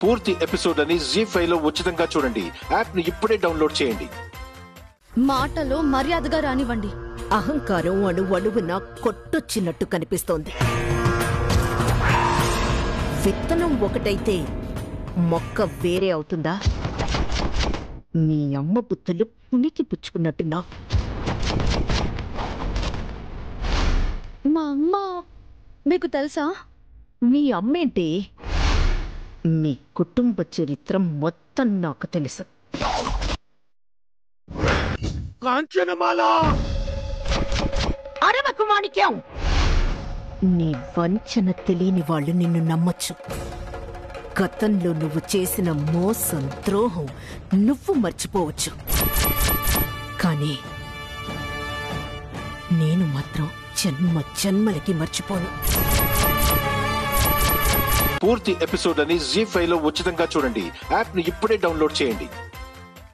పూర్తి ఎపిసోడ్ అని జీ5 లో ఉచితంగా చూడండి. యాప్ ని ఇప్పుడే డౌన్లోడ్ చేయండి. మాటలో మర్యాదగా రానివ్వండి. అహంకారం అణువణువున కొట్టొచ్చినట్టు కనిపిస్తోంది. విత్తనం ఒకటైతే మొక్క వేరే అవుతుందా? మీ అమ్మ బుద్ధులు పునికి పుచ్చుకున్నట్టున్నా. మా అమ్మ మీకు తెలుసా? మీ అమ్మేంటి? మీ కుటుంబ చరిత్ర మొత్తం నాకు తెలుసు. అరవకు మాణిక్యం! నీ వంచన తెలియని వాళ్ళు నిన్ను నమ్మచ్చు. గతంలో నువ్వు చేసిన మోసం, ద్రోహం నువ్వు మర్చిపోవచ్చు. కానీ నేను మాత్రం జన్మ జన్మలకి మర్చిపోను. పూర్తి ఎపిసోడ్ అని జీ5 లో ఉచితంగా చూడండి. యాప్ ని ఇప్పుడే డౌన్లోడ్ చేయండి.